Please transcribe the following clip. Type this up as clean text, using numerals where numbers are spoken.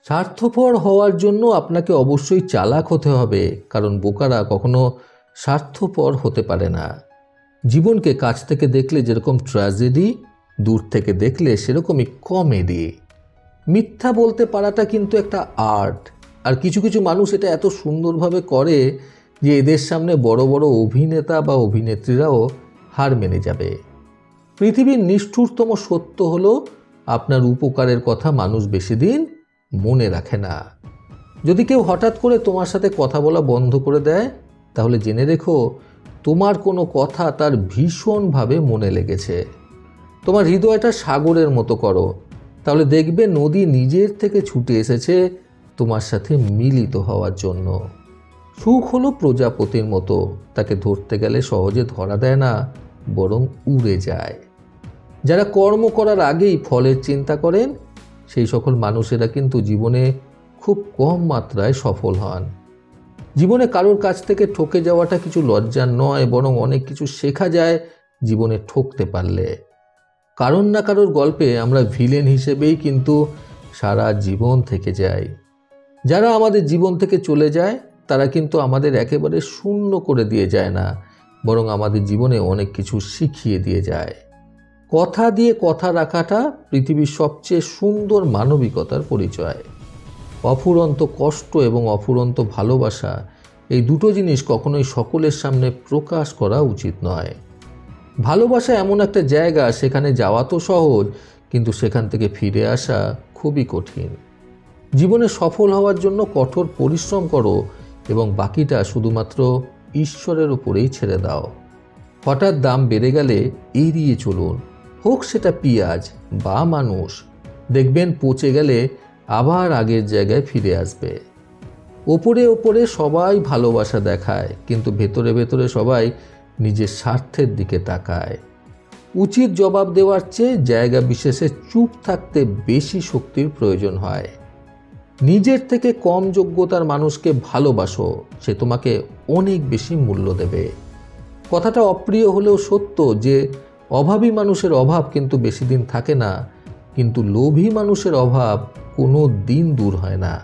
স্বার্থপর হওয়ার জন্য আপনাকে অবশ্যই চালাক হতে হবে, কারণ বোকারা কখনো স্বার্থপর হতে পারে না। জীবনকে কাছ থেকে দেখলে যেরকম ট্র্যাজেডি, দূর থেকে দেখলে সেরকমই কমেডি। মিথ্যা বলতে পারাটা কিন্তু একটা আর্ট, আর কিছু কিছু মানুষ এটা এত সুন্দরভাবে করে যে এদের সামনে বড় বড় অভিনেতা বা অভিনেত্রীরাও হার মেনে যাবে। পৃথিবীর নিষ্ঠুরতম সত্য হলো আপনার উপকারের কথা মানুষ বেশি দিন মনে রাখে না। যদি কেউ হঠাৎ করে তোমার সাথে কথা বলা বন্ধ করে দেয়, তাহলে জেনে রেখো তোমার কোনো কথা তার ভীষণভাবে মনে লেগেছে। তোমার হৃদয়টা সাগরের মতো করো, তাহলে দেখবে নদী নিজের থেকে ছুটে এসেছে তোমার সাথে মিলিত হওয়ার জন্য। সুখ হলো প্রজাপতির মতো, তাকে ধরতে গেলে সহজে ধরা দেয় না, বরং উড়ে যায়। যারা কর্ম করার আগেই ফলের চিন্তা করেন, সেই সকল মানুষেরা কিন্তু জীবনে খুব কম মাত্রায় সফল হন। জীবনে কারোর কাছ থেকে ঠকে যাওয়াটা কিছু লজ্জার নয়, বরং অনেক কিছু শেখা যায় জীবনে ঠকতে পারলে। কারোর না কারোর গল্পে আমরা ভিলেন হিসেবেই কিন্তু সারা জীবন থেকে যাই। যারা আমাদের জীবন থেকে চলে যায় তারা কিন্তু আমাদের একেবারে শূন্য করে দিয়ে যায় না, বরং আমাদের জীবনে অনেক কিছু শিখিয়ে দিয়ে যায়। কথা দিয়ে কথা রাখাটা পৃথিবীর সবচেয়ে সুন্দর মানবিকতার পরিচয়। অফুরন্ত কষ্ট এবং অফুরন্ত ভালোবাসা, এই দুটো জিনিস কখনোই সকলের সামনে প্রকাশ করা উচিত নয়। ভালোবাসা এমন একটা জায়গা, সেখানে যাওয়া তো সহজ, কিন্তু সেখান থেকে ফিরে আসা খুবই কঠিন। জীবনে সফল হওয়ার জন্য কঠোর পরিশ্রম করো এবং বাকিটা শুধুমাত্র ঈশ্বরের উপরেই ছেড়ে দাও। হঠাৎ দাম বেড়ে গেলে এড়িয়ে চলুন, হোক সেটা পেঁয়াজ বা মানুষ। দেখবেন পচে গেলে আবার আগের জায়গায় ফিরে আসবে। ওপরে ওপরে সবাই ভালোবাসা দেখায়, কিন্তু ভেতরে ভেতরে সবাই নিজের স্বার্থের দিকে তাকায়। উচিত জবাব দেওয়ার চেয়ে জায়গা বিশেষে চুপ থাকতে বেশি শক্তির প্রয়োজন হয়। নিজের থেকে কম যোগ্যতার মানুষকে ভালোবাসো, সে তোমাকে অনেক বেশি মূল্য দেবে। কথাটা অপ্রিয় হলেও সত্য যে অভাবী মানুষের অভাব কিন্তু বেশি দিন থাকে না, কিন্তু লোভী মানুষের অভাব কোনো দিন দূর হয় না।